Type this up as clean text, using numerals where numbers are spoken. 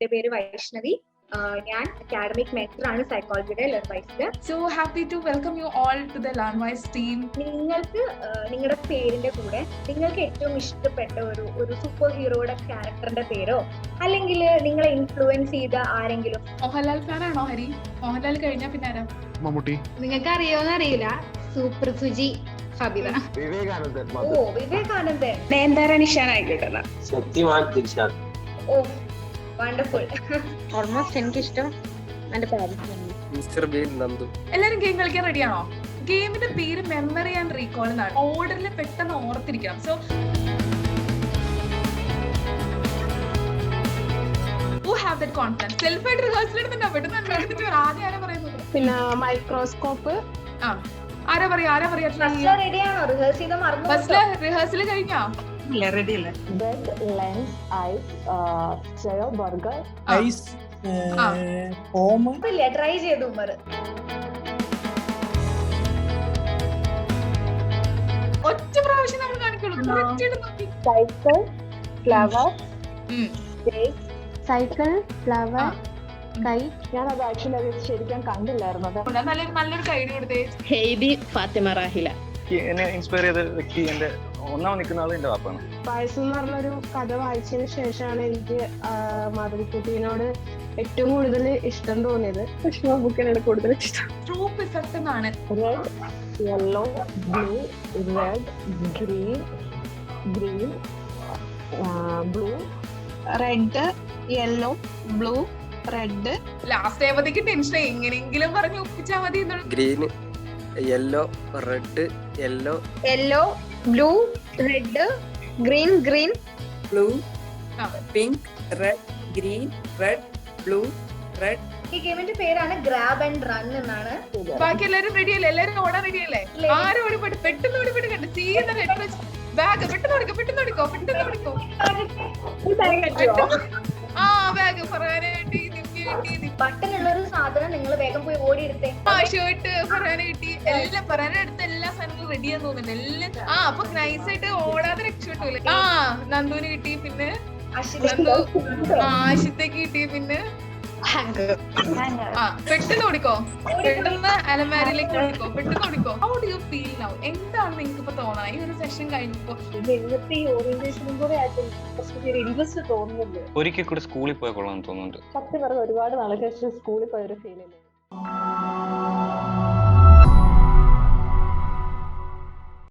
എന്റെ പേര് വൈഷ്ണവി. ഞാൻ അക്കാഡമിക് മെന്റർ ആണ് സൈക്കോളജിയുടെ ലേൺവൈസില്. So happy to welcome you all to the Learnwise team. നിങ്ങൾക്ക് നിങ്ങളുടെ പേരിന്റെ കൂടെ നിങ്ങൾക്ക് ഏറ്റവും ഇഷ്ടപ്പെട്ട ഒരു സൂപ്പർ ഹീറോയുടെ ക്യാരക്ടറിന്റെ പേരോ അല്ലെങ്കിൽ നിങ്ങളെ ഇൻഫ്ലുവൻസ് ചെയ്ത ആരെങ്കിലും. മോഹൻലാൽ ഫാനാണോ ഹരി? മോഹൻലാൽ കഴിഞ്ഞാ പിന്നെ ആരാ? മമ്മൂട്ടി. നിങ്ങൾക്ക് അറിയോന്ന് അറിയില്ല, സൂപ്പർ സുജി ഫബിത. വിവേകാനന്ദൻ. ഓ വിവേകാനന്ദൻ. നയൻതാര നിഷാനായിക്കോട്ടെ. Shaktimaan Dilshad. Oh wonderful. Almost എനിക്കിഷ്ടം എന്റെ മിസ്റ്റർ ബീൻ നന്ദു. എല്ലാരും ഗെയിം കളിക്കാൻ റെഡിയാണോ? ഗെയിമിന്റെ പേര് മെമ്മറി ആൻഡ് റീകോൾ എന്നാണ്. ഓർഡറിൽ പെട്ടെന്ന് ഓർത്തിരിക്കണം. So who have that confidence? Self ആയിട്ട് റിഹേഴ്സൽ എടുത്തിട്ടുണ്ടോ? പെട്ടെന്ന് ആദ്യം ആരാ പറയുന്നത്? പിന്നെ മൈക്രോസ്കോപ്പ്. ആരാ പറയാ? റെഡിയാണോ? റിഹേഴ്സ് ചെയ്ത മറന്നു. ബസ്സിലെ റിഹേഴ്സൽ കഴിഞ്ഞോ? ഇല്ല, റെഡി അല്ല. Bread, lens, ice, chair, burger. Ice, home. ഇല്ല, ട്രൈ ചെയ്തു ഉമ്മർ. ഒറ്റ പ്രാവശ്യം നമ്മൾ കാണിക്കുള്ളൂ. Cycle, flower, cycle, flower, KITE. ഞാനത് ആക്ച്വലി അത് ശരിക്കും കണ്ടില്ലായിരുന്നു. നല്ലൊരു ഐഡിയ കൊടുത്തേ. ഹെയ്ബി, ഫാത്തിമ റാഹില. എന്നെ ഇൻസ്പയർ ചെയ്ത വ്യക്തി എന്റെ ഒന്നാമത് നിൽക്കുന്ന ആൾ എന്റെ വാപ്പാണ്. പായസം എന്ന് പറഞ്ഞൊരു കഥ വായിച്ചതിന് ശേഷമാണ് എനിക്ക് മാധവിക്കുട്ടിനോട് ഏറ്റവും കൂടുതൽ ഇഷ്ടം തോന്നിയത്. വിഷ്ണു ബുക്കിനാണ് കൂടുതൽ ഇഷ്ടം. ട്രൂപ്പ് ഇഫക്റ്റ് എന്നാണ്. Red, yellow, blue, red, green, green, blue, red, yellow, blue, red. Last ആയപ്പോഴത്തേക്ക് ടെൻഷൻ എങ്ങനെയെങ്കിലും പറഞ്ഞ് ഒപ്പിച്ചാൽ മതി. Green, yellow, red, yellow, blue, red, green, blue, pink, red, green, red, blue, red. ഈ ഗെയിമിന്റെ പേരാണ് ഗ്രാബ് ആൻഡ് റൺ എന്നാണ്. ബാക്കി എല്ലാരും റെഡിയല്ലേ? എല്ലാരും ഓടാൻ റെഡിയല്ലേ? ആരും ഓടിപ്പെട്ട് പെട്ടെന്ന് ഓടിപ്പെട്ട് കണ്ട് ചെയ്യുന്ന ബാഗ് പെട്ടെന്ന് ഓടിക്കോ. ആ ബാഗ് പറയാനായിട്ട് ബട്ടനുള്ള ഒരു സാധനം നിങ്ങൾ വേഗം പോയി ഓടിയെടുത്തേ. ഷർട്ട് പറയാൻ കിട്ടി. എല്ലാം പറയാനെടുത്ത എല്ലാ സാധനങ്ങളും റെഡിയാന്ന് തോന്നുന്നുണ്ട് എല്ലാം. അപ്പൊ നൈസായിട്ട് ഓടാതെ രക്ഷപ്പെട്ടൂല്ലേ? നന്ദുവിന് കിട്ടി. പിന്നെ ആശിത്തേക്ക് കിട്ടി. പിന്നെ പെട്ടെന്ന് ഓടിക്കോ. പെട്ടെന്ന് അലമാരിലേക്ക് ഓടിക്കോ. How do you feel now? എന്താണ് നിങ്ങൾക്ക് ഇപ്പൊ തോന്നണം ഈ ഒരു സെഷൻ കഴിഞ്ഞപ്പോ? ഇൻട്രസ്റ്റ് തോന്നുന്നുണ്ട്. ഒരിക്കൽ കൂടി സ്കൂളിൽ പോയി കൊള്ളാൻ തോന്നുന്നുണ്ട്. സത്യം പറഞ്ഞ ഒരുപാട് നാളെ ശേഷം സ്കൂളിൽ പോയൊരു ഫീൽ.